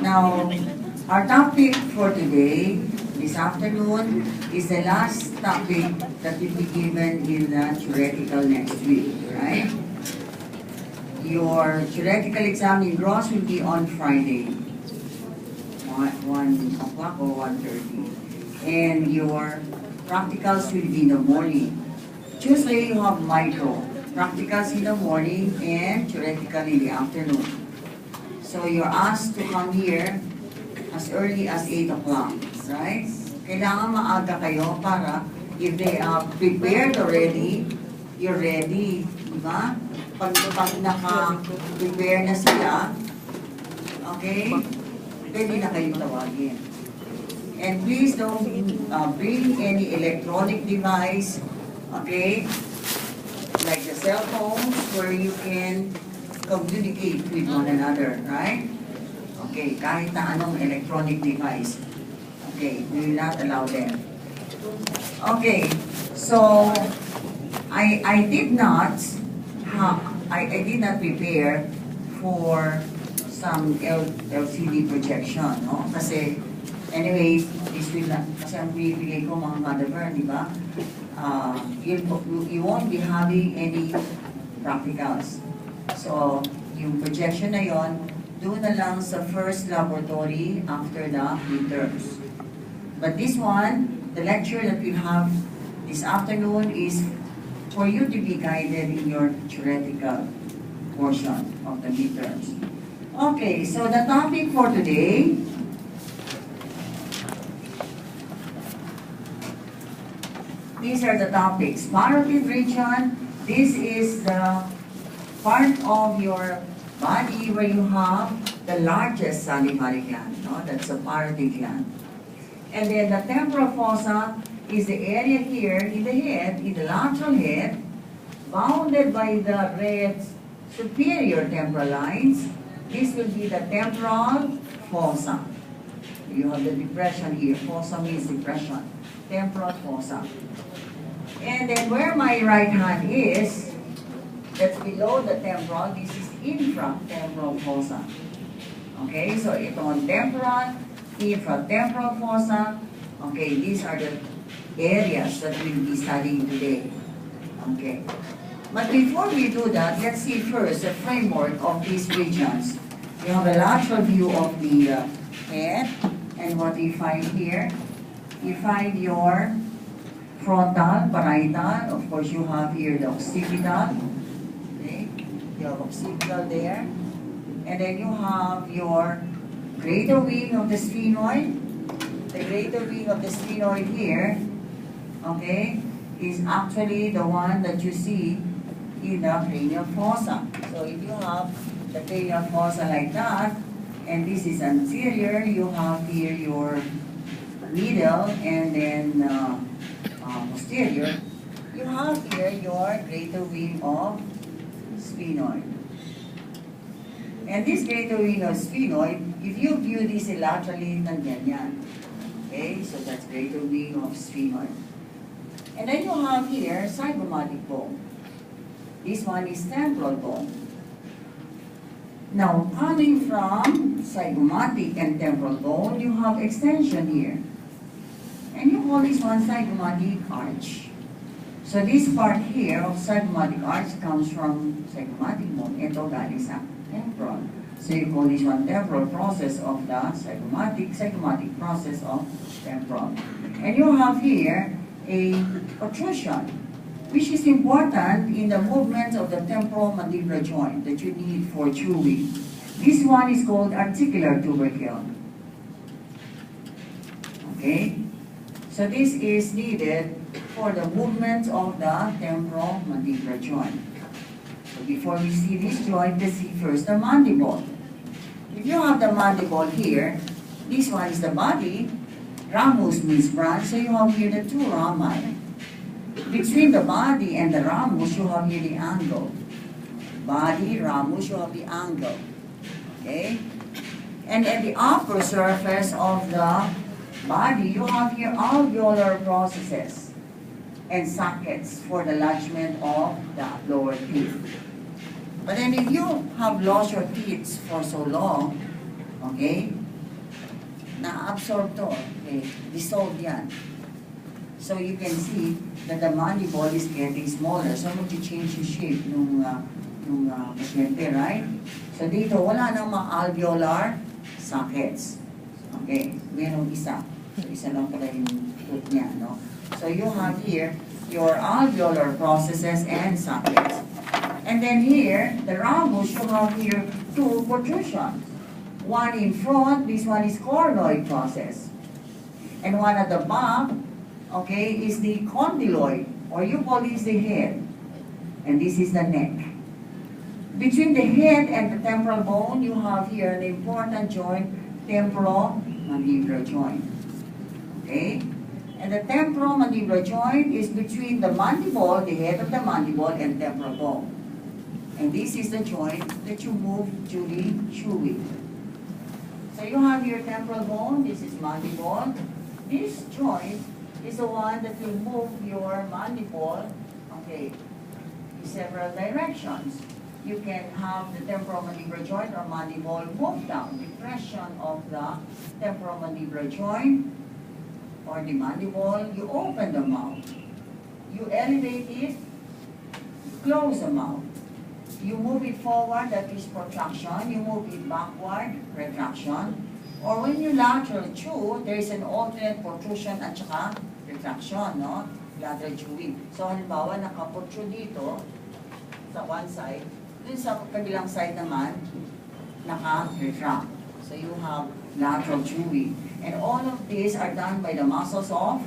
Now, our topic for today, this afternoon, is the last topic that will be given in the theoretical next week, right? Your theoretical exam in Gross will be on Friday, 1 o'clock or 1:30. And your practicals will be in the morning. Tuesday, you have micro. Practicals in the morning and theoretical in the afternoon. So you're asked to come here as early as 8 o'clock, right? Kailangan maaga kayo para if they are prepared already, you're ready, di ba? Pag naka-prepare na sila, okay, pwede na kayo tawagin. And please don't bring any electronic device, okay, like the cell phones where you can communicate with one another, right? Okay, kahit na anong electronic device. Okay, we will not allow them. Okay, so I did not prepare for some LCD projection, no? Kasi anyway, this will not, kasi ang pinipili ko mga mother, di ba? You won't be having any practicals. So, yung projection na yon, doon na lang sa first laboratory after the midterms. But this one, the lecture that we have this afternoon is for you to be guided in your theoretical portion of the midterms. Okay, so the topic for today, these are the topics. Parotid region, this is the part of your body where you have the largest salivary gland, no? That's the parotid gland. And then the temporal fossa is the area here in the head, in the lateral head, bounded by the red superior temporal lines. This will be the temporal fossa. You have the depression here. Fossa means depression. Temporal fossa. And then where my right hand is, that's below the temporal, this is infratemporal fossa. Okay, so itong temporal, infratemporal fossa, okay, these are the areas that we'll be studying today. Okay. But before we do that, let's see first the framework of these regions. You have a lateral view of the head, and what do you find here? You find your frontal, parietal, of course you have here the occipital. You have occipital there. And then you have your greater wing of the sphenoid. The greater wing of the sphenoid here, okay, is actually the one that you see in the cranial fossa. So if you have the cranial fossa like that, and this is anterior, you have here your middle and then posterior, you have here your greater wing of sphenoid. And this greater wing of sphenoid, if you view this laterally, nandiyan yan. Okay, so that's greater wing of sphenoid. And then you have here zygomatic bone. This one is temporal bone. Now, coming from zygomatic and temporal bone, you have extension here. And you call this one zygomatic arch. So this part here of zygomatic arch comes from zygomatic bone. Ito galing sa temporal. So you call this one temporal process of the zygomatic process of temporal. And you have here a protrusion, which is important in the movement of the temporomandibular joint that you need for chewing. This one is called articular tubercle. Okay? So this is needed for the movement of the temporomandibular joint. So before we see this joint, let's see first the mandible. If you have the mandible here, this one is the body. Ramus means branch, so you have here the two rami. Between the body and the ramus, you have here the angle. Body, ramus, you have the angle. Okay? And at the upper surface of the body, you have here alveolar processes and sockets for the lodgement of the lower teeth. But then if you have lost your teeth for so long, okay, na-absorb to. Okay, dissolve yan. So you can see that the mandible is getting smaller. So mag-change yung shape nung pasyente, right? So dito, wala nang mga alveolar sockets. Okay, merong isa. So isa lang pala yung tooth niya, no? So you have here your alveolar processes and sockets. And then here, the rhombus, you have here two protrusions. One in front, this one is coronoid process. And one at the back, okay, is the condyloid, or you call this the head. And this is the neck. Between the head and the temporal bone, you have here the important joint, temporomandibular joint. Okay? And the temporomandibular joint is between the mandible, the head of the mandible, and temporal bone. And this is the joint that you move during chewing. So you have your temporal bone, this is mandible. This joint is the one that will move your mandible, okay, in several directions. You can have the temporomandibular joint or mandible move down, depression of the temporomandibular joint or the mandible. You open the mouth, you elevate it, close the mouth. You move it forward, that is protraction. You move it backward, retraction. Or when you lateral chew, there is an alternate protrusion at saka retraction, no? Lateral chewing. So halimbawa, naka-protrude dito sa one side, dun sa kabilang side naman, naka-retract. So you have lateral chewing. And all of these are done by the muscles of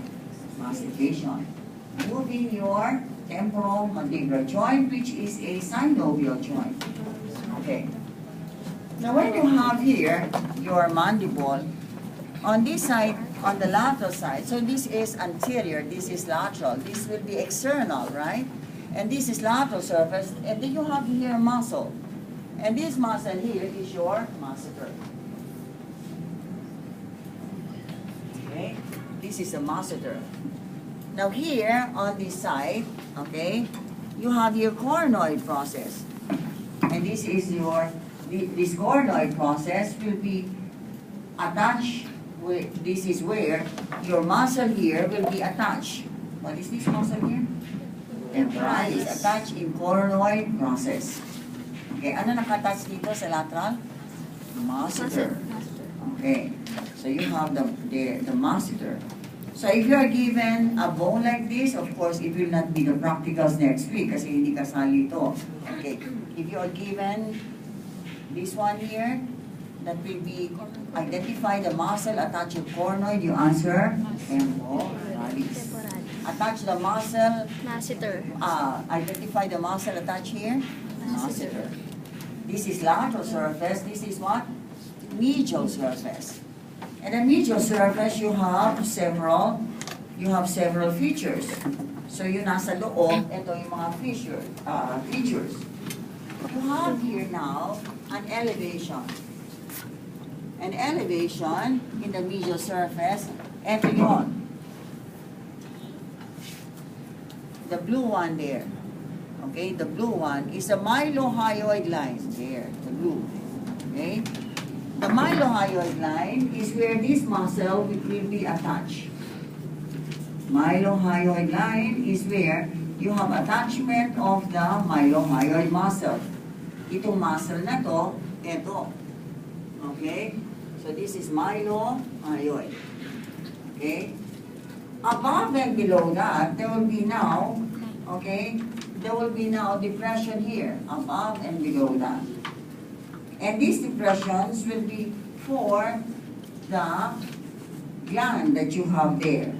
mastication. Moving your temporomandibular joint, which is a synovial joint. Okay. Now when you have here your mandible, on this side, on the lateral side, so this is anterior, this is lateral, this will be external, right? And this is lateral surface, and then you have here muscle. And this muscle here is your masseter. Okay? This is a masseter. Now here, on this side, okay, you have your coronoid process. And this is your, this coronoid process will be attached with, this is where your muscle here will be attached. What is this muscle here? Temporalis. Is attached in coronoid process. Okay, ano nakatouch dito sa lateral? Masseter. Okay, so you have the masseter. So if you are given a bone like this, of course, it will not be the practicals next week kasi hindi kasali ito. Okay. If you are given this one here, that will be identify the muscle attached to coronoid, you answer temporalis. Attach the muscle, masseter. Identify the muscle attached here, masseter. This is lateral surface, this is what? Medial surface. And the medial surface, you have several features. So yung nasa loob, ito yung mga features. You have here now an elevation. An elevation in the medial surface, ito yun. The blue one there. Okay, the blue one is a mylohyoid line. There, the blue. Okay? The mylohyoid line is where this muscle will be attached. Mylohyoid line is where you have attachment of the mylohyoid muscle. Itong muscle na to, ito. Okay? So this is mylohyoid. Okay? Above and below that, there will be now, okay, there will be now depression here, above and below that. And these depressions will be for the gland that you have there.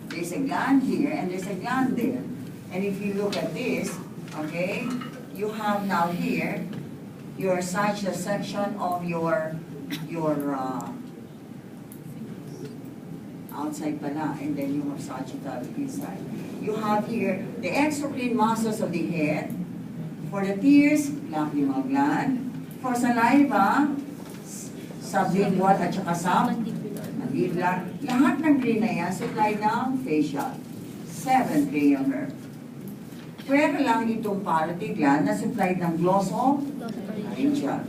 There's a gland here and there's a gland there. And if you look at this, okay, you have now here your sagittal section of your outside pala, and then you have sagittal inside. You have here the exocrine muscles of the head. For the tears, lacrimal gland. For saliva, sublingual at saka submandibular. Lahat ng gland na yan, supply ng facial. 7 cranial nerve. Pero lang itong parotid gland na supply ng glossopharyngeal.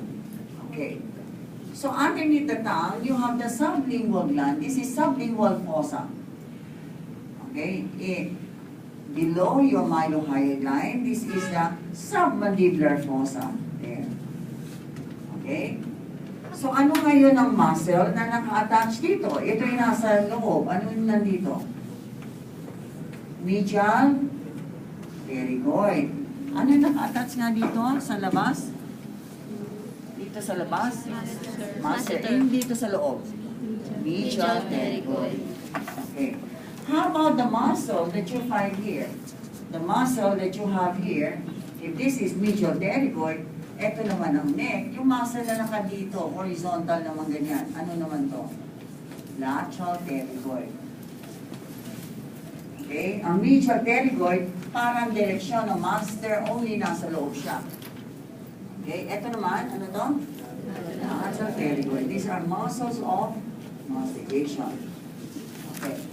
Okay. So underneath the tongue, you have the sublingual gland. This is sublingual fossa. Okay? Below your mylohyoid line, this is the submandibular fossa. There. Okay? So ano ngayon ang muscle na naka-attach dito? Ito yung nasa loob. Ano yung nandito? Medial pterygoid. Ano yung naka-attach nga dito sa labas? Dito sa labas? Muscle. Dito sa loob? Medial pterygoid. Okay. How about the muscle that you find here? The muscle that you have here, if this is medial pterygoid, ito naman ang neck. Yung muscle na naka dito, horizontal naman ganyan. Ano naman to? Lateral pterygoid. Okay? Ang medial pterygoid, parang direksyon ng master, only nasa loob siya. Okay? Ito naman, ano to? Lateral pterygoid. These are muscles of mastication. Okay.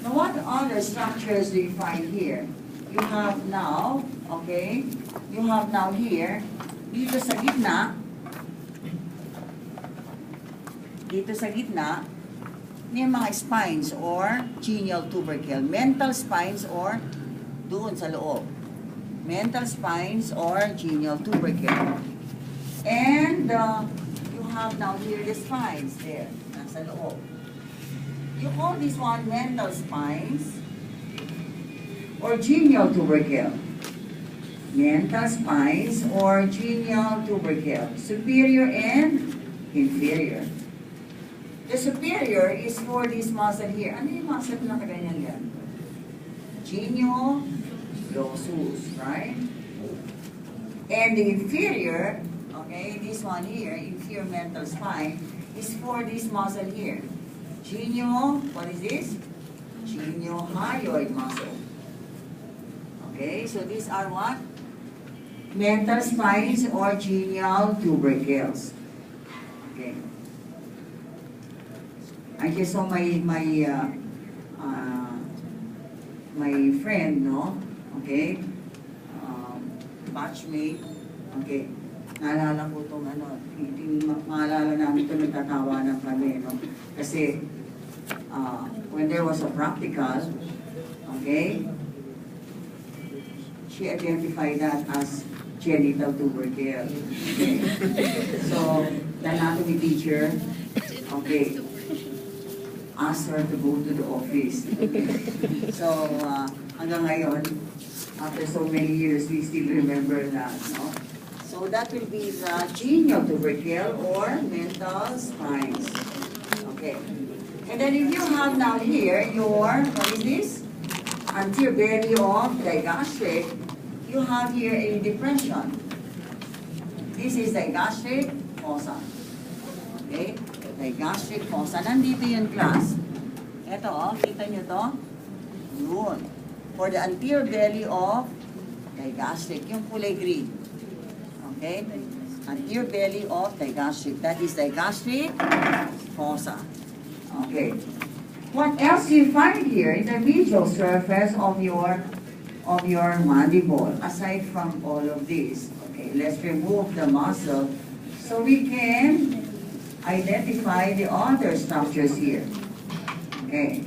Now, what other structures do you find here? You have now, okay, you have now here, dito sa gitna, may mga spines or genial tubercle. Mental spines or doon sa loob. Mental spines or genial tubercle. And you have now here the spines there, nasa loob. You call this one mental spines or genial tubercle. Mental spines or genial tubercle. Superior and inferior. The superior is for this muscle here. Ano yung muscle na kaganyan yan? Genio glossus, right? And the inferior, okay, this one here, inferior mental spine, is for this muscle here. Genio, what is this? Geniohyoid muscle. Okay, so these are what? Mental spines or genial tubercles. Okay. I just saw my friend, no? Okay? Batchmate. Okay. Naalala ko itong ano, maalala namin ito, nagtatawanan kami, no? Kasi, when there was a practical, okay, she identified that as genital tubercle. Okay. So, the anatomy teacher, okay, asked her to go to the office. Okay. So, hanggang ngayon, after so many years, we still remember that, no? So that will be the genial tubercle or mental spines. Okay. And then if you have now here your, what is this? Anterior belly of digastric, you have here a depression. This is digastric fossa. Okay? Digastric fossa. Nandito yun, class. Ito, oh, kita nyo to? Yun. For the anterior belly of digastric, yung kulay green. Okay? Anterior belly of digastric. That is digastric fossa. Okay. What else do you find here in the medial surface of your mandible? Aside from all of this, okay, let's remove the muscle so we can identify the other structures here. Okay.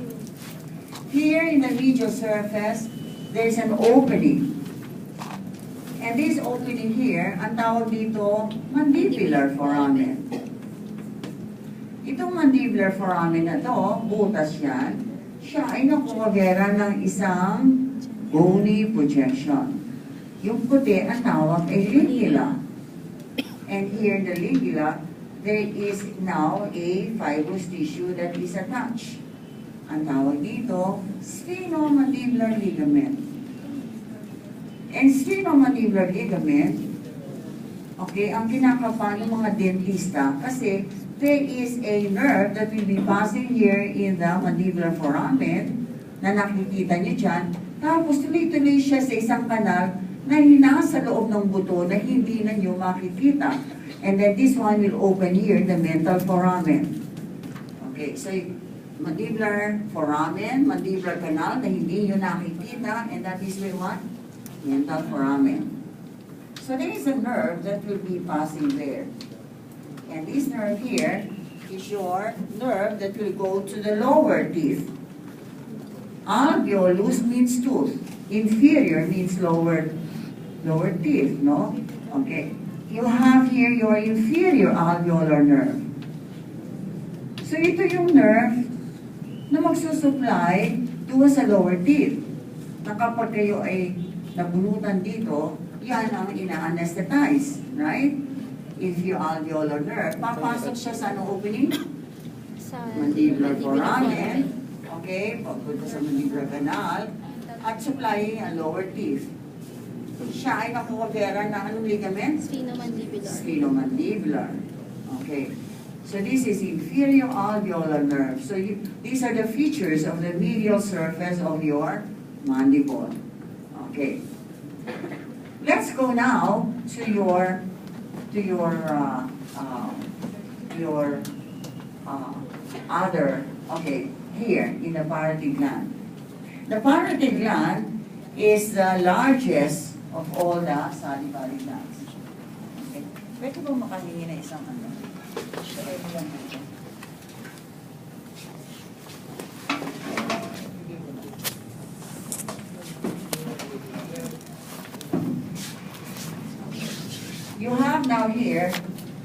Here in the medial surface, there is an opening. And this opening here, ang tawag dito, mandibular foramen. Itong mandibular foramen na to, butas yan, siya ay nakuwagera ng isang bony projection. Yung puti, ang tawag ay lingula. And here in the lingula, there is now a fibrous tissue that is attached. Ang tawag dito, sphenomandibular ligament. And sphenomandibular ligament, okay, ang kinakapa ng mga dentista kasi there is a nerve that will be passing here in the mandibular foramen na nakikita nyo dyan. Tapos tuloy-tuloy siya sa isang kanal na nasa loob ng buto na hindi na nyo makikita. And then this one will open here, the mental foramen. Okay, so mandibular foramen, mandibular canal na hindi nyo nakikita, and that is where what? Mental foramen. So there is a nerve that will be passing there. And this nerve here is your nerve that will go to the lower teeth. Alveolus means tooth. Inferior means lower teeth, no? Okay. You have here your inferior alveolar nerve. So ito yung nerve na magsusupply doon sa lower teeth. Na kapag kayo ay nabunutan dito, yan ang ina-anesthetize, right? If your alveolar nerve, papasok siya sa anong opening? Sa Mandibular foramen. Okay, papunta sa mandibular canal at supplying ang lower teeth. Siya ay nakukabera ng anong ligament? sphenomandibular. Sphenomandibular. Okay. So this is inferior alveolar nerve. So these are the features of the medial surface of your mandible. Okay. Let's go now to your other, okay, here in the parotid gland. The parotid gland is the largest of all the salivary glands. Okay. Pwede ba makahingi na isang ano? Share mo lang dito. You have now here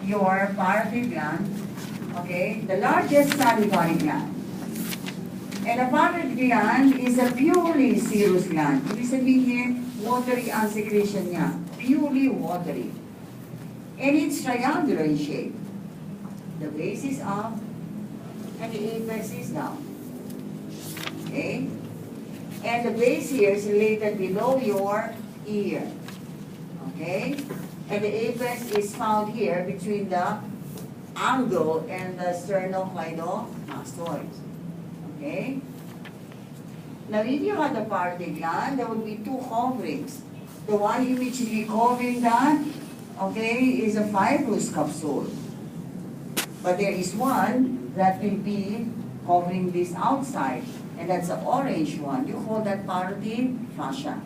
your parotid gland, okay, the largest salivary gland. And the parotid gland is a purely serous gland. Ibig sabihin, watery ang secretion niya. Purely watery. And it's triangular in shape. The base is up, and the apex is down. Okay? And the base here is related below your ear. Okay? And the apex is found here between the angle and the sternocleidomastoid. Okay? Now, if you had the parotid gland, there would be two coverings. The one immediately covering that, okay, is a fibrous capsule. But there is one that will be covering this outside, and that's the orange one. You call that parotid fascia.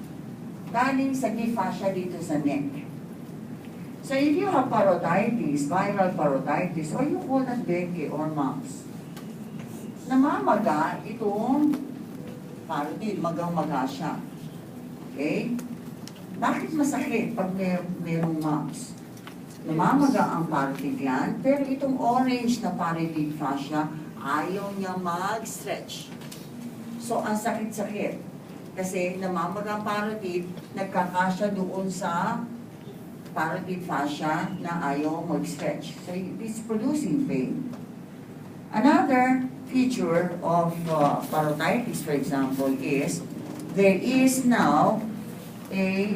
Galing sa fascia dito sa neck. So if you have parotitis, viral parotitis, or you call that dengue or mumps, namamaga itong parotid, magang-maga siya. Okay? Bakit masakit pag merong mumps? Namamaga ang parotid gland, pero itong orange na parotid fascia, ayaw niya mag-stretch. So, ang sakit-sakit. Kasi namamaga ang parotid, nagkakasya doon sa parotid fascia na ayaw mag-stretch. So, it's producing pain. Another feature of parotitis, for example, is there is now a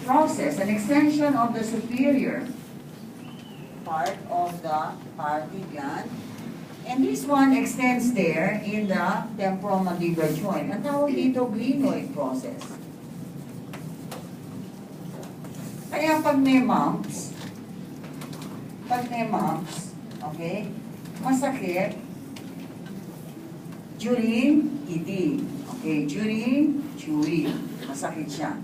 process, an extension of the superior part of the parotid gland. And this one extends there in the temporomandibular joint. Ang tawag dito, glenoid process. Kaya pag may mumps, okay, masakit during eating. Okay, during chewing, masakit siya.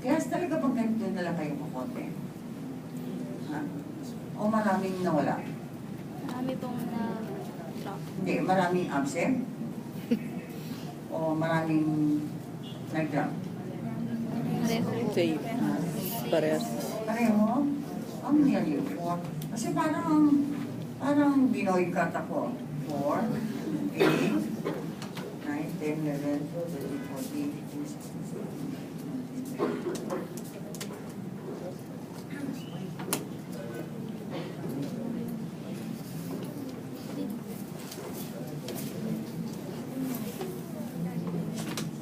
Kaya talaga pag ganito na lang kayo kukonte? Ha? O maraming nawala? Marami pong na-drop. Hindi, maraming absent? O maraming nag-drop? Same. Parehas. Pareho? Ang nearly 4. Kasi parang binoy cut ako. 4, 8, 9, 10, 11, 12, 13, 14, 15,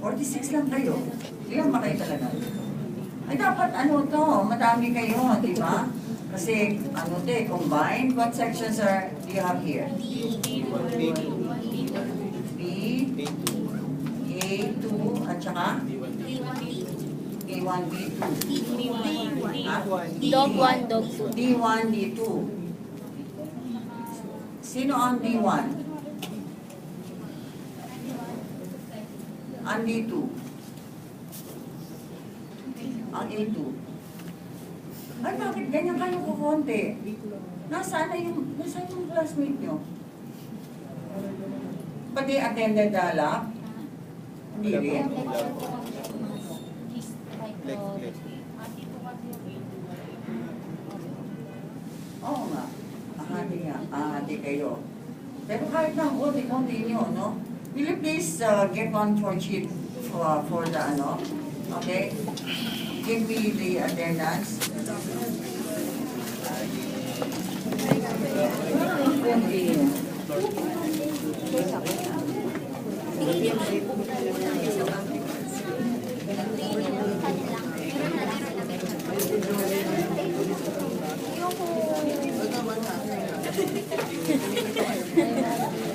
46 lang kayo. Ilan ba kayo talaga? Ay, dapat ano to, madami kayo, di ba? Kasi, ano to combined. What sections do you have here? B, A2, at saka? A1, B2. Dog 1, dog 2. D1, D2. Sino ang D1? Ang D2? Ang A2? Ay, bakit ganyan kayo kukonti? Nasaan yung classmate nyo? Pati attended the lab? Hindi rin. Oo nga. Ahati nga. Ahati kayo. Pero kahit na konti nyo, no? Will you please get one for sheet for the ano? Okay? Give me the attendance.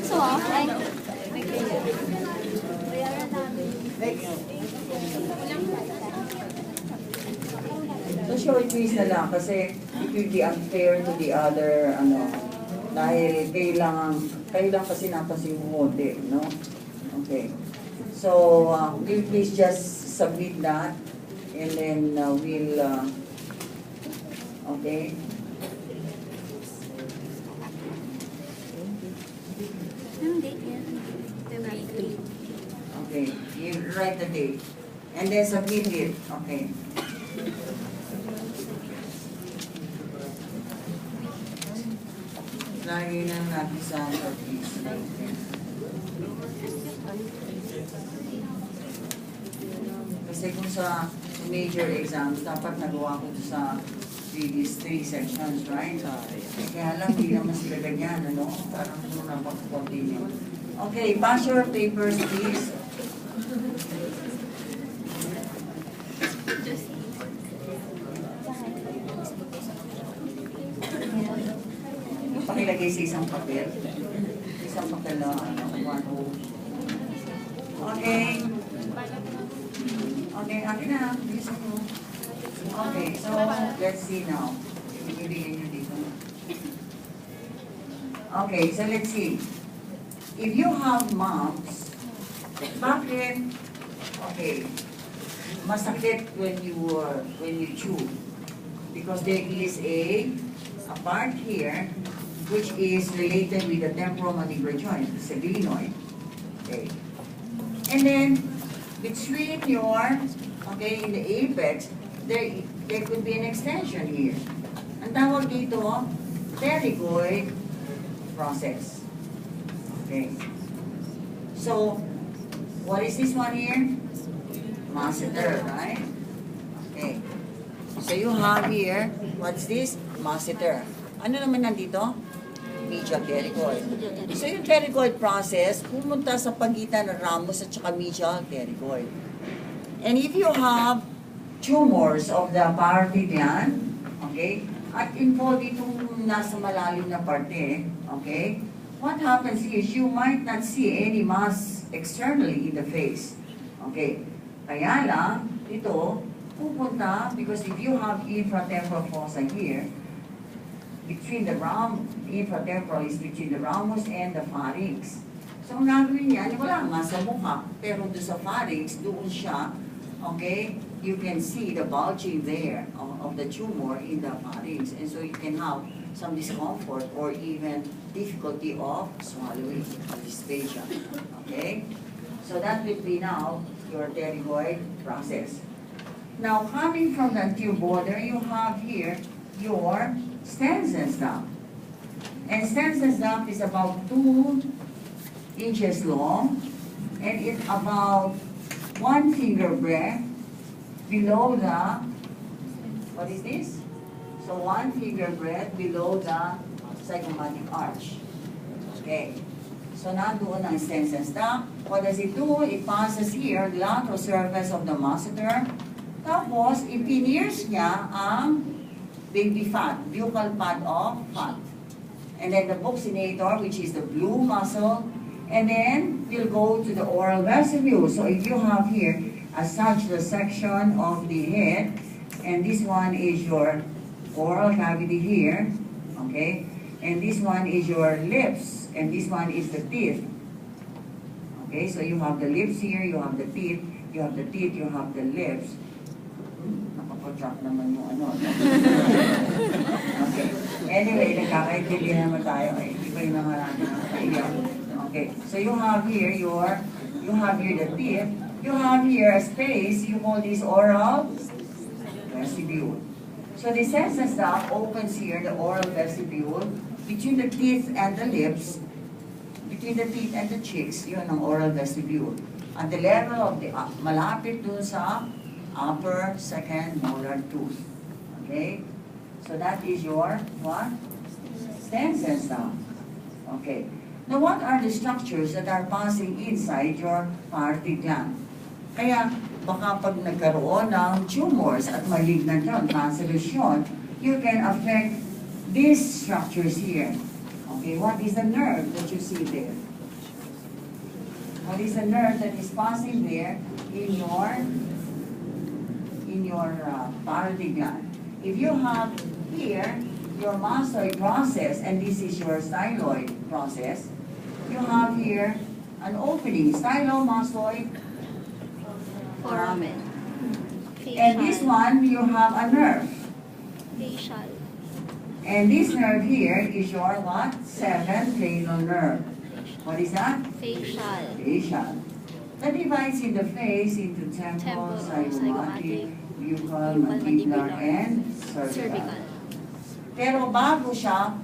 So, ay. So, short quiz na lang kasi it will be unfair to the other, ano, dahil kailangan kasi napansin mo konti, no? Okay. So, will you please just submit that and then we'll, okay? Anong date yan? Okay, you write the date and then submit it, okay? Lagi na natin sa please. Kasi kung sa major exams, dapat nagawa ko sa previous 3 sections, right? Kaya lang, hindi naman sila ganyan, ano? Parang muna pag-continue. Okay, pass your papers, please. Pakilagay sa isang papel. Isang papel na, ano, okay. Okay, akin na. Bilisan mo. Okay, so let's see now. Ibigay nyo dito. Okay, so let's see. If you have mumps, bakit? Okay, masakit when you chew. Because there is a part here which is related with the temporomandibular joint, the sphenoid. Okay. And then, between your, okay, in the apex, there could be an extension here. Ang tawag dito, pterygoid process. Okay. So, what is this one here? Masseter, right? Okay. So you have here, what's this? Masseter. Ano naman nandito? Medial pterygoid. So yung pterygoid process, pumunta sa pagitan ng ramus at saka medial pterygoid. And if you have tumors of the parotid gland, okay, at involved itong nasa malalim na parte, okay, what happens is you might not see any mass externally in the face. Okay, kaya lang, ito, pupunta, because if you have infratemporal fossa here, between the infratemporal is between the ramus and the pharynx. So, ang gagawin niyan, wala nga sa mukha, pero doon sa pharynx, doon siya, okay, you can see the bulging there of the tumor in the pharynx, and so you can have some discomfort or even difficulty of swallowing, dysphagia, okay? So that will be now your pterygoid process. Now, coming from the anterior border, you have here your Stensen's duct. And Stensen's duct is about 2 inches long, and it's about 1 finger breadth below the, what is this? So 1 finger breadth below the zygomatic arch. Okay. So nandoon ang Stensen's duct. What does it do? It passes here, the lateral surface of the masseter. Tapos, ipiniers niya ang baby fat, buccal pad of fat. And then the buccinator, which is the blue muscle, and then we'll go to the oral vestibule. So if you have here a sagittal section of the head, and this one is your oral cavity here, okay? And this one is your lips, and this one is the teeth. Okay, so you have the lips here, you have the teeth, you have the teeth, you have the lips. truck naman yung ano. Okay. Anyway, nagkakaintindihan naman tayo. Iba yung naman natin. Okay. So you have here the teeth. You have here a space. You call this oral vestibule. So the sense duct opens here, the oral vestibule, between the teeth and the lips, between the teeth and the cheeks, yun ang oral vestibule. At the level of the, malapit dun sa upper second molar tooth. Okay? So that is your, what? Sense duct. Okay. Now what are the structures that are passing inside your parotid gland? Kaya, baka pag nagkaroon ng tumors at malignant yun, cancerous yun, you can affect these structures here. Okay, what is the nerve that you see there? What is the nerve that is passing there in your parotid gland? If you have here your mastoid process, and this is your styloid process, you have here an opening, stylomastoid Foramen. and this one, you have a nerve. Facial. And this nerve here is your what? Seventh cranial nerve. What is that? Facial. Facial. That divides in the face into temporal, zygomatic, buccal, mandibular, and cervical. Pero bago siya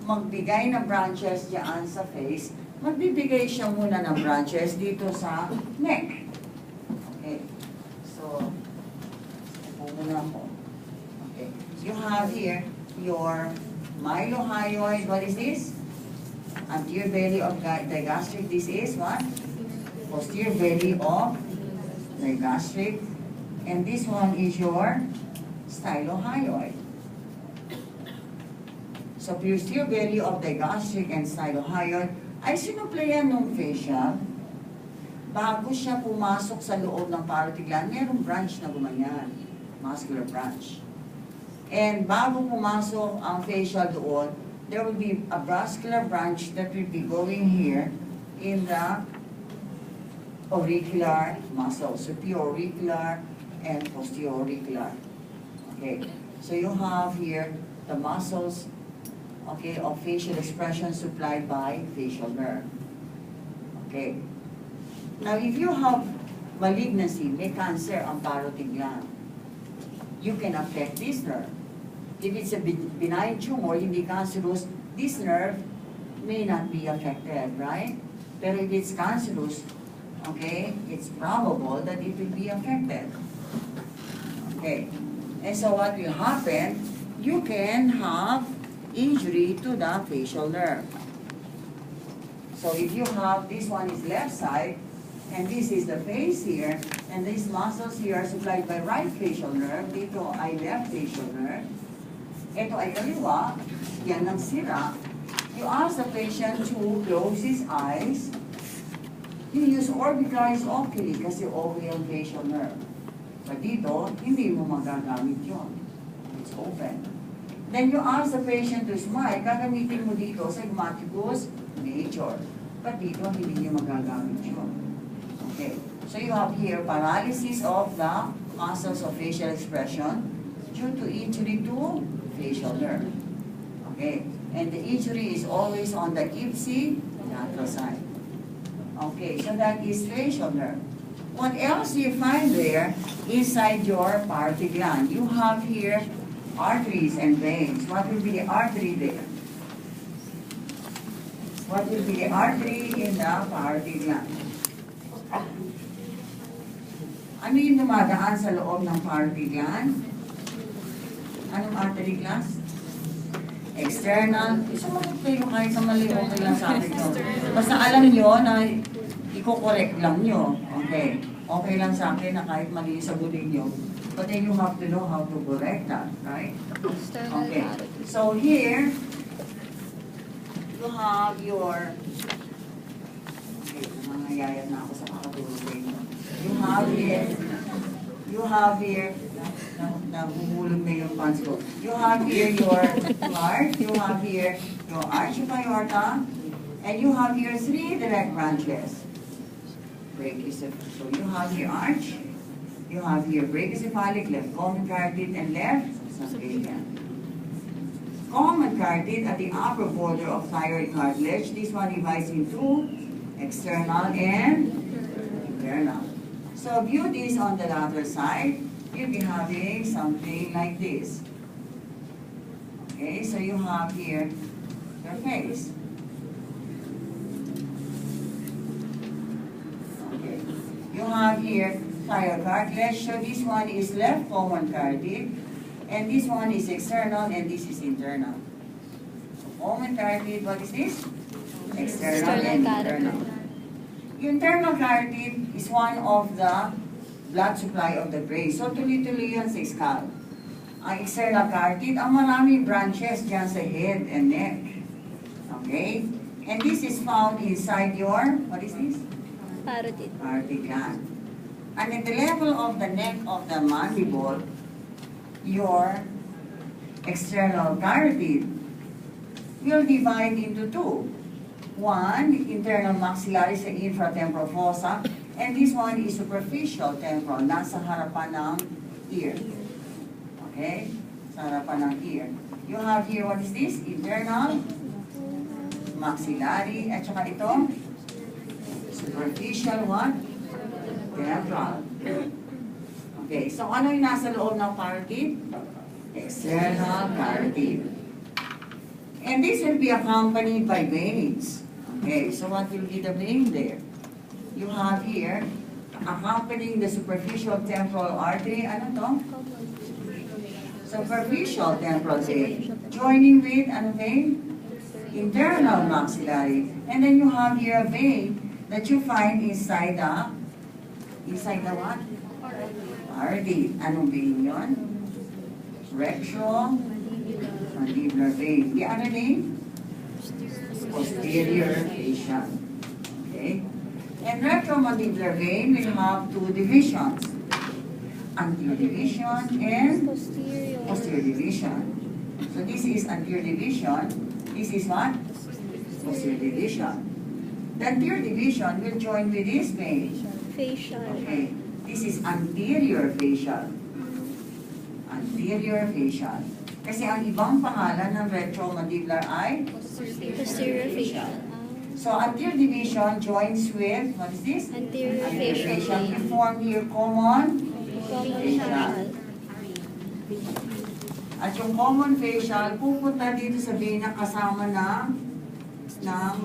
magbigay ng branches diyan sa face, magbibigay siya muna ng branches dito sa neck. Okay. So, upo muna ako. Okay. You have here your mylohyoid. What is this? Anterior belly of digastric. This is what? Posterior belly of digastric. And this one is your stylohyoid. So, posterior belly of digastric and stylohyoid ay sinuplayan ng facial. Bago siya pumasok sa loob ng parotid gland, merong branch na gumanyan, muscular branch. And bago pumasok ang facial doon, there will be a vascular branch that will be going here in the auricular muscle, superior auricular and posterior auricular. Okay, so you have here the muscles, okay, of facial expression supplied by facial nerve. Okay. Now, if you have malignancy, may cancer ang parotid gland, you can affect this nerve. If it's a benign tumor, hindi cancerous, this nerve may not be affected, right? Pero if it's cancerous, okay, it's probable that it will be affected. Okay. And so what will happen, you can have injury to the facial nerve. So if you have, this one is left side, and this is the face here, and these muscles here are supplied by right facial nerve. Dito ay left facial nerve. Ito ay kaliwa, yan ang sira. You ask the patient to close his eyes. You use orbicularis oculi kasi okay ang facial nerve. But dito, hindi mo magagamit yun. It's open. Then you ask the patient to smile. Gagamitin mo dito sa zygomaticus major. But dito, hindi niyo magagamit yun. Okay, so you have here paralysis of the muscles of facial expression due to injury to facial nerve. Okay, and the injury is always on the ipsilateral side. Okay, so that is facial nerve. What else do you find there inside your parotid gland? You have here arteries and veins. What will be the artery there? What will be the artery in the parotid gland? Ano yung dumadaan sa loob ng parotid gland? Anong artery class? External. Sumagot kayo kahit sa mali, okay lang sa akin nyo. Basta alam nyo na i-correct lang nyo. Okay. Okay lang sa akin na kahit mali sa buling nyo. But then you have to know how to correct that, right? Okay. So here, you have your... Okay, nangyayat na ako sa makatulog kayo. You have here, nahuhulog na yung pants ko. You have here your heart, you have here your arch of aorta, and you have here 3 direct branches. So you have your arch, You have here brachycephalic, left common carotid, and left subclavian. Common carotid at the upper border of thyroid cartilage. This one divides into external and internal. So view this on the lateral side. You'll be having something like this. Okay, so you have here your face. Okay, you have here thyroid cartilage. So this one is left common carotid, and this one is external, and this is internal. So common carotid, what is this? External and internal. Internal carotid is one of the blood supply of the brain. So tuloy-tuloy yan sa skull. Ang external carotid, ang maraming branches dyan sa head and neck. Okay? And this is found inside your, what is this? Parotid. Parotid gland. And at the level of the neck of the mandible, your external carotid will divide into two. One, internal maxillary sa infratemporal fossa, and this one is superficial temporal, nasa harapan ng ear. Okay? Sa harapan ng ear. You have here, what is this? Internal maxillary, at saka ito, superficial what? Temporal. Okay, so ano yung nasa loob ng carotid? External carotid. And this will be accompanied by veins. Okay, so what will be the vein there? You have here, accompanying the superficial temporal artery, ano to? Superficial temporal vein. Joining with, ano vein? Internal maxillary. And then you have here a vein that you find inside the what? Parotid. Anong vein yun? Retromandibular vein. The other name? Posterior facial. Okay? And retromandibular vein will have two divisions. Anterior division and posterior division. So this is anterior division. This is what? Posterior division. The anterior division will join with this vein. Facial. Okay. This is anterior facial. Anterior facial. Kasi ang ibang pangalan ng retromandibular ay Posterior facial. so anterior division joins with, what is this? Anterior Anterior facial. You form here common Facial. At yung common facial, pupunta dito sa vena kasama ng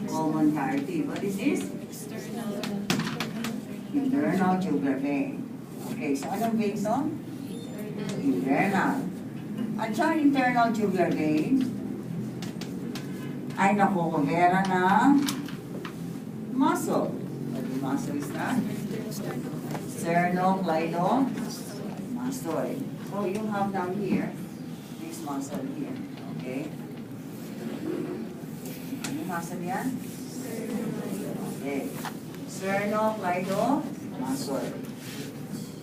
common carotid. What is this? Internal jugular vein. Okay, so anong vein to? Internal. At yung internal jugular vein ay nakukubera ng muscle. What muscle is that? Sternocleidomastoid. So you have down here, this muscle here. Okay? Ano muscle yan? Okay. Sternocleidomastoid.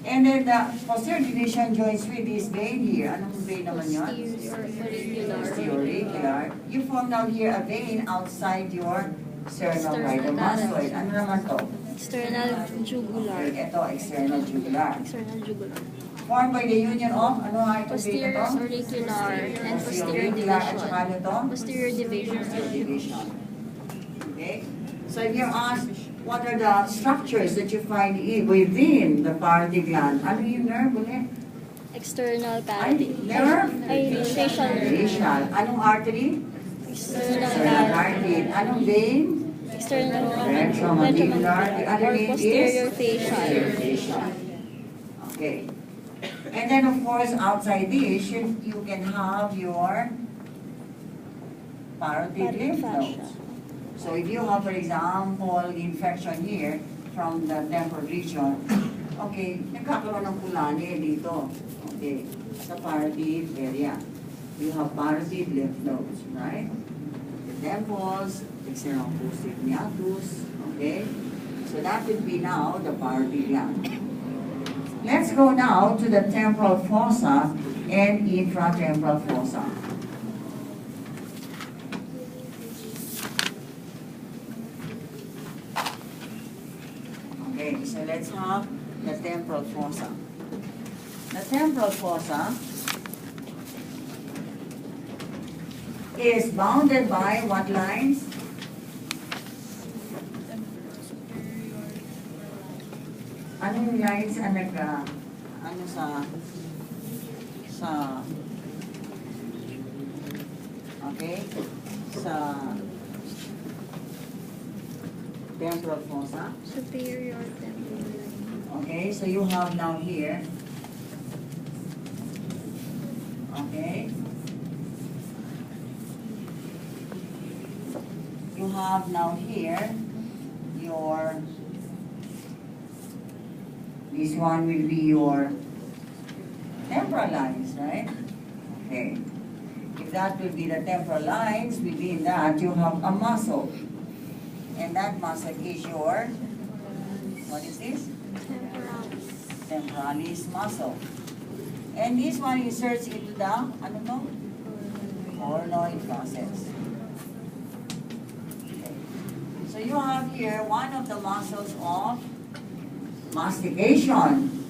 And then the posterior division joins with this vein here. Anong vein naman yun? Posterior. You form down here a vein outside your sternocleidomastoid. Ano naman to? External jugular. Okay, ito, external jugular. External jugular. Formed by the union of, ano nga itong vein Posterior na to? auricular and posterior Auricular, at saka division. ano to? Posterior division. Division. Okay? So if you're asked, what are the structures that you find within the parotid gland? Ano yung nerve ulit? External Ay, parotid. nerve? Ay, facial. Facial. Anong artery? External External parotid. artery. Anong vein? External Retromandibular. The other or name posterior is? facial. Facial. Okay. And then of course, outside this, you can have your parotid lymph nodes. So if you have, for example, infection here from the temporal region, okay, nagkakaroon ng kulani dito. Okay, sa parotid area. You have parotid lymph nodes, right? The temples, external acoustic meatus, okay? So that would be now the parotid gland. Let's go now to the temporal fossa and infratemporal fossa. Okay, so let's have the temporal fossa. The temporal fossa is bounded by what lines? Anong lines ang ano sa okay, sa temporal fossa? Superior temporal. Okay, so you have now here, okay, you have now here your, this one will be your temporal lines, right? Okay. If that will be the temporal lines, within that you have a muscle. And that muscle is your, what is this? Temporalis. Temporalis muscle. And this one inserts into the, ano to? Hornoid process. Okay. So you have here one of the muscles of mastication.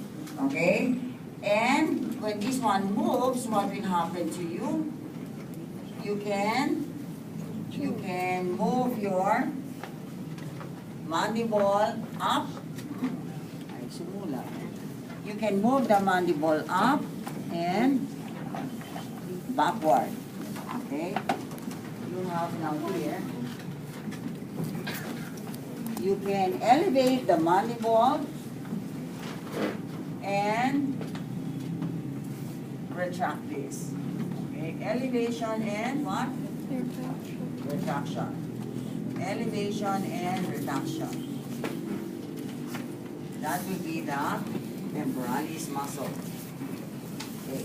Okay? And when this one moves, what will happen to you? You can move your mandible up. Ay, sumula. You can move the mandible up and backward. Okay? You have now here, you can elevate the mandible and retract this. Okay? Elevation and what? Retraction. Elevation and reduction. That will be the temporalis muscle. Okay.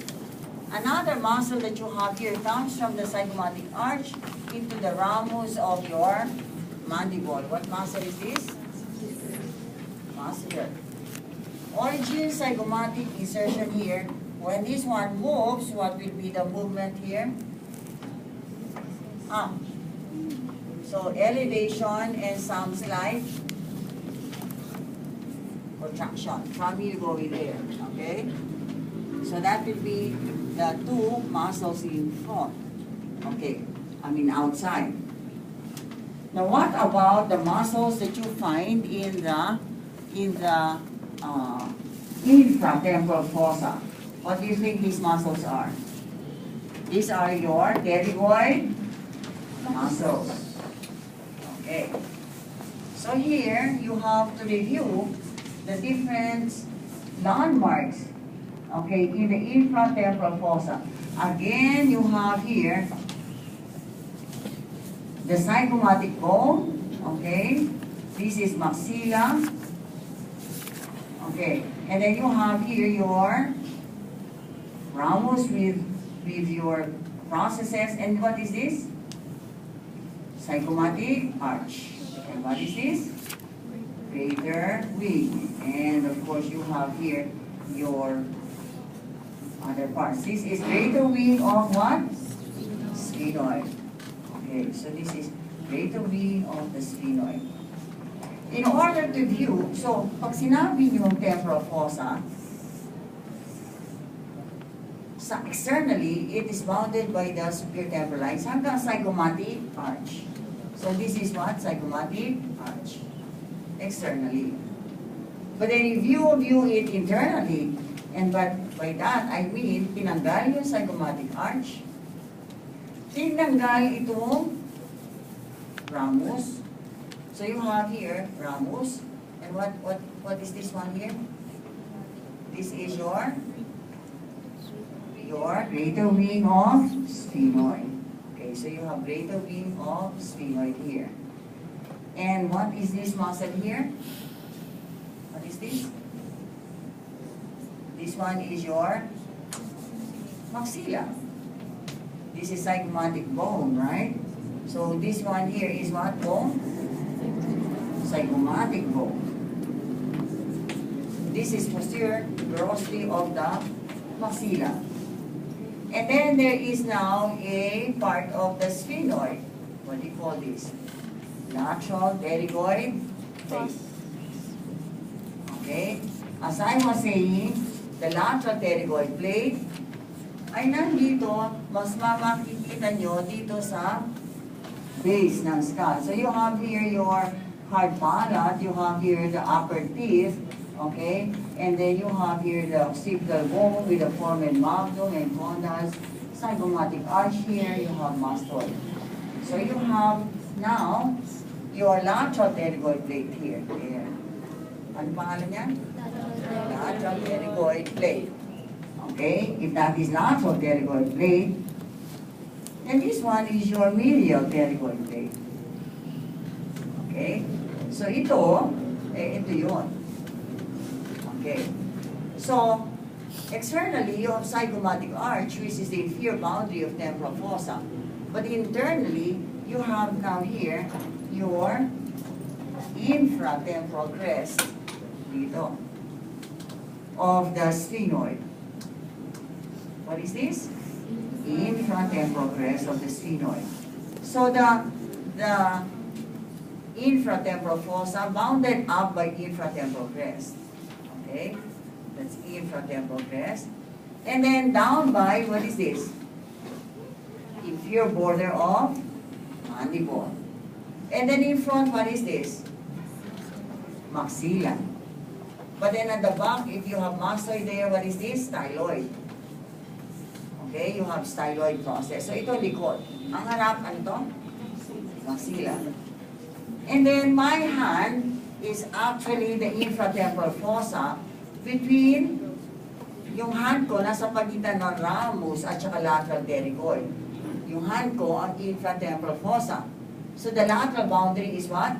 Another muscle that you have here comes from the zygomatic arch into the ramus of your mandible. What muscle is this? Muscular. Origin zygomatic insertion here. When this one moves, what will be the movement here? Up. So elevation and some slight protraction from here going there. Okay? So that will be the two muscles in front. Okay, I mean outside. Now what about the muscles that you find in the infratemporal fossa? What do you think these muscles are? These are your pterygoid muscles. Okay. So here you have to review the different landmarks, okay, in the infratemporal fossa. Again, you have here the zygomatic bone, okay. This is maxilla, okay. And then you have here your ramus with your processes. And what is this? Zygomatic arch. And what is this? Greater wing. And of course you have here your other parts. This is greater wing of what? Sphenoid. Okay, so this is greater wing of the sphenoid. In order to view, so pag sinabi nyo temporal fossa, externally, it is bounded by the superior temporal lines hanggang zygomatic arch. So this is what? Zygomatic arch. Externally. But then if you view it internally, and but by that, I mean, tinanggal yung zygomatic arch, tinanggal itong ramus. So you have here, ramus, and what is this one here? This is your greater wing of sphenoid. Okay, so you have greater wing of sphenoid here. And what is this muscle here? What is this? This one is your maxilla. This is zygomatic bone, right? So this one here is what bone? Zygomatic bone. This is posterior grossly of the maxilla. And then there is now a part of the sphenoid. What do you call this? Lateral pterygoid face. Okay? As I was saying, the lateral pterygoid blade, ay nandito, mas makikita nyo dito sa base ng skull. So you have here your hard palate, you have here the upper teeth, okay? And then you have here the occipital bone with the foramen magnum and condyles, zygomatic arch here, you have mastoid. So you have now your lateral pterygoid blade here. There. Ano pangalan niya? Lateral pterygoid blade. Okay, if that is lateral pterygoid blade, then this one is your medial pterygoid blade. Okay, so ito yun. Okay, so externally you have zygomatic arch, which is the inferior boundary of temporal fossa. But internally, you have now here your infratemporal crest dito of the sphenoid. What is this? Infratemporal crest of the sphenoid. So the infratemporal fossa bounded up by infratemporal crest. Okay? That's infratemporal crest. And then down by, what is this? Inferior border of mandible. And then in front, what is this? Maxilla. But then at the back, if you have mastoid there, what is this? Styloid. Okay, you have styloid process. So ito likod. Ang harap, ano to? Maxilla. And then my hand is actually the infratemporal fossa between yung hand ko nasa pagitan ng ramus at saka lateral pterygoid. Yung hand ko ang infratemporal fossa. So the lateral boundary is what?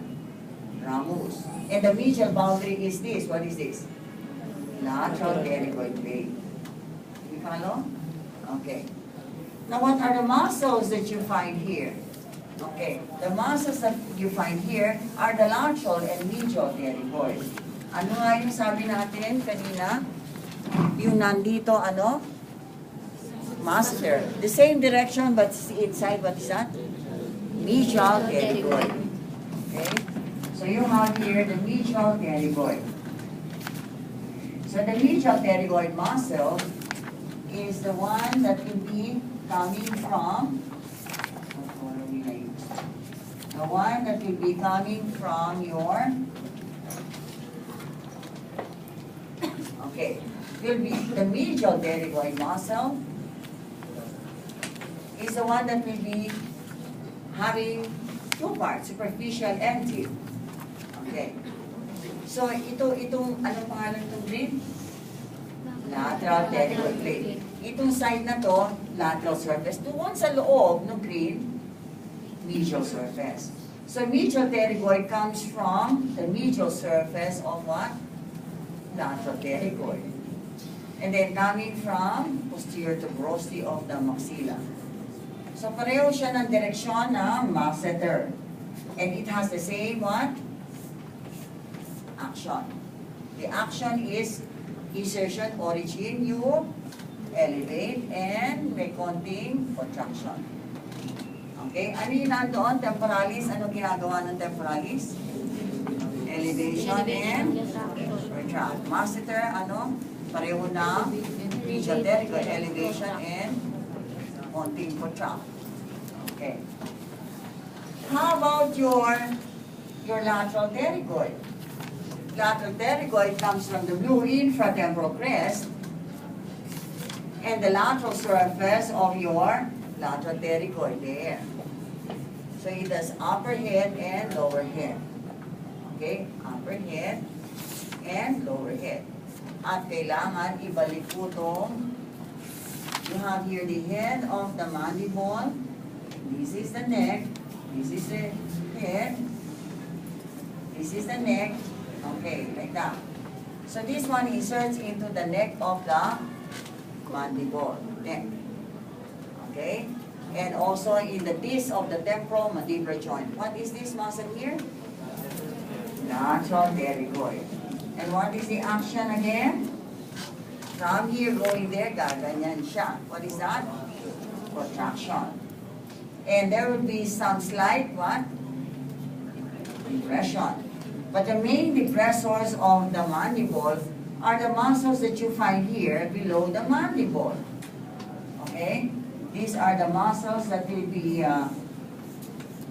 Ramus. And the medial boundary is this. What is this? Lateral pterygoid blade. You follow? Okay. Now what are the muscles that you find here? Okay. The muscles that you find here are the lateral and medial pterygoid. Ano nga yung sabi natin kanina? Yung nandito, ano? Masseter. The same direction but inside, what is that? Medial pterygoid. Okay? So you have here the medial pterygoid. So the medial pterygoid muscle is the one that will be coming from, the one that will be coming from your, okay, will be the medial pterygoid muscle is the one that will be having two parts, superficial and deep. Okay. So itong ano pangalan itong green? Lateral pterygoid blade. Itong side na to, lateral surface. Doon sa loob ng green, medial surface. So medial pterygoid comes from the medial surface of what? Lateral pterygoid. And then coming from posterior tuberosity of the maxilla. So pareho siya ng direksyon ng masseter. And it has the same what? Action. The action is insertion, origin, you elevate, and may konting contraction. Okay? Ano yung nandoon? Temporalis. Ano ginagawa ng temporalis? Elevation and retract. Masseter, ano? Pareho na medial pterygoid, elevation and konting contract. Okay. How about your lateral pterygoid? Lateral pterygoid comes from the blue infratemporal crest and the lateral surface of your lateral pterygoid there. So it has upper head and lower head. Okay? Upper head and lower head. At kailangan ibalik po itong, you have here the head of the mandible. This is the neck. This is the head. This is the neck. Okay, like that. So this one inserts into the neck of the mandible. Neck. Okay? And also in the disc of the temporomandibular joint. What is this muscle here? Lateral pterygoid. And what is the action again? From here going there, gaganyan siya. What is that? Contraction. And there will be some slight what? Depression. But the main depressors of the mandible are the muscles that you find here below the mandible. Okay? These are the muscles that will be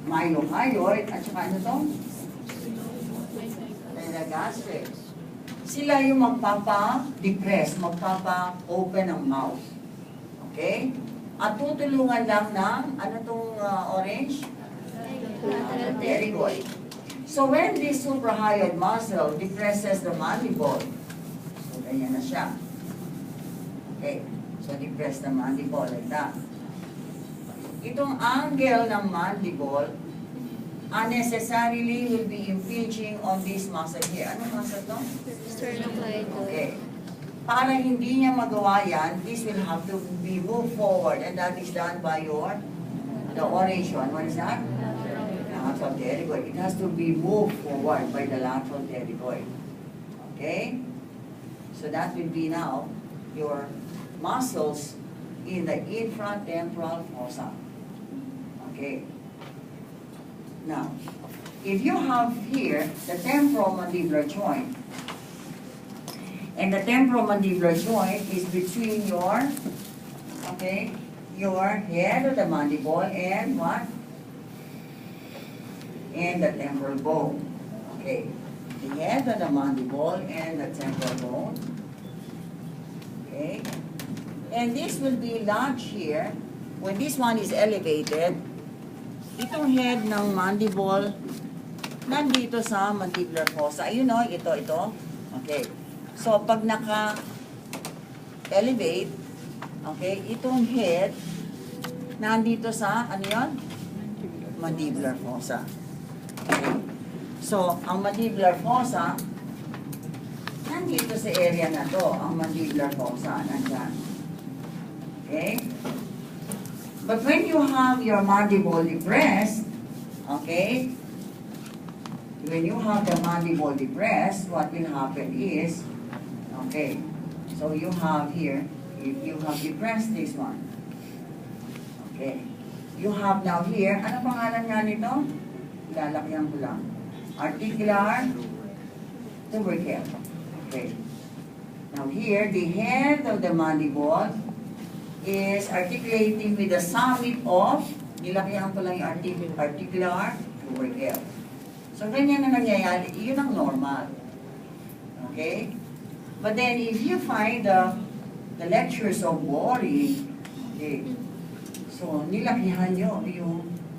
myohyoid at saka ano to? Gastric. Sila yung magpapa-depress, magpapa-open ng mouth. Okay? At tutulungan lang ng, ano tong orange? Pterygoid. So when this suprahyoid muscle depresses the mandible, so ganyan na siya. Okay? So depress the mandible like that. Itong angle ng mandible unnecessarily will be impinging on this muscle here. Anong muscle to? Sternocleidomastoid. Okay. Para hindi niya magawa yan, this will have to be moved forward, and that is done by the orange one. What is that? Lateral pterygoid. It has to be moved forward by the lateral pterygoid. Okay? So that will be now your muscles in the infratemporal fossa. Okay. Now, if you have here the temporomandibular joint, and the temporomandibular joint is between your, okay, your head of the mandible and what? And the temporal bone. Okay, the head of the mandible and the temporal bone. Okay, and this will be lodged here. When this one is elevated, itong head ng mandible nandito sa mandibular fossa. You know, ito. Okay. So, pag naka-elevate, okay, itong head nandito sa, ano yun? Mandibular fossa. Okay. So, ang mandibular fossa, nandito sa area na to, ang mandibular fossa, nandyan. Okay? But when you have your mandible depressed, okay, when you have the mandible depressed, what will happen is, okay, so you have here, if you have depressed this one, okay, you have now here, ano pangalan nga nito? Lalakyan ko lang. Articular tubercle. Okay. Now here, the head of the mandible is articulating with the summit of, nilakyan ko lang yung articular tubercle. So, ganyan na nangyayari, yun ang normal. Okay? But then, if you find the lectures of boring, okay, so, nilakihan nyo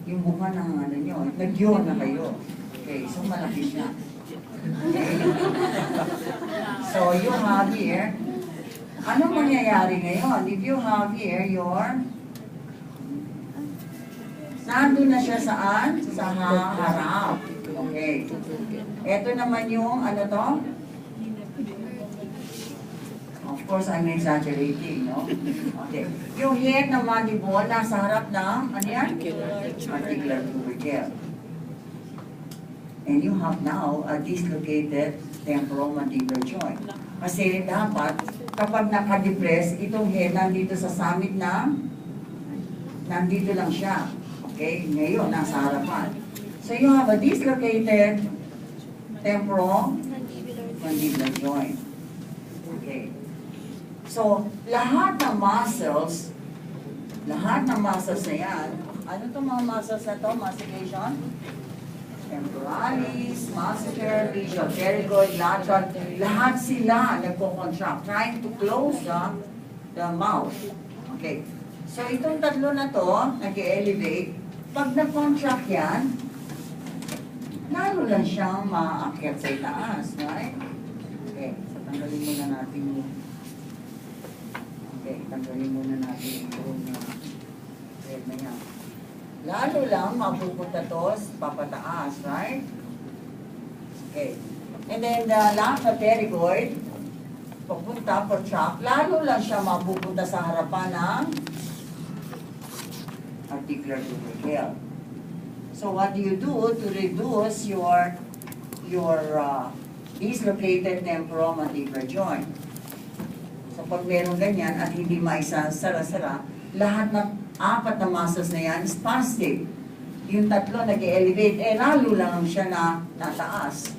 yung mukha ng ano nyo, nagyo na kayo. Okay, so malaki siya. Okay? So, you have here, anong mangyayari ngayon? If you have here your, nandun na siya saan? Sa harap. Okay. Ito naman yung, ano to? Of course, I'm exaggerating, no? Okay. Yung head ng mandible, nasa harap ng, ano yan? Articular tubercle. And you have now a dislocated temporomandibular joint. Kasi dapat, kapag nakadepress, itong head nandito sa summit ng, nandito lang siya. Okay? Ngayon, nasa harapan. So you have a dislocated temporomandibular joint. Okay. So, lahat ng muscles na yan, ano itong mga muscles na ito? Mastication? Temporalis, masseter, medial pterygoid, lateral, lahat sila nagko-contract, trying to close the mouth. Okay. So, itong tatlo na to, nag-elevate, pag nag-contract yan, lalo lang siyang maakyat sa itaas, right? Okay, so tanggalin muna natin yung, okay, tanggalin muna natin yung head na yan. Lalo lang mapupunta to, papataas, right? Okay. And then the lateral pterygoid, papunta, protract, lalo lang siya mapupunta sa harapan ng articular tubercle. So what do you do to reduce your dislocated temporomandibular joint? So pag meron ganyan at hindi maisasara-sara, lahat ng apat na muscles na yan spastic. Yung tatlo nag-elevate, lalo lang siya na nataas.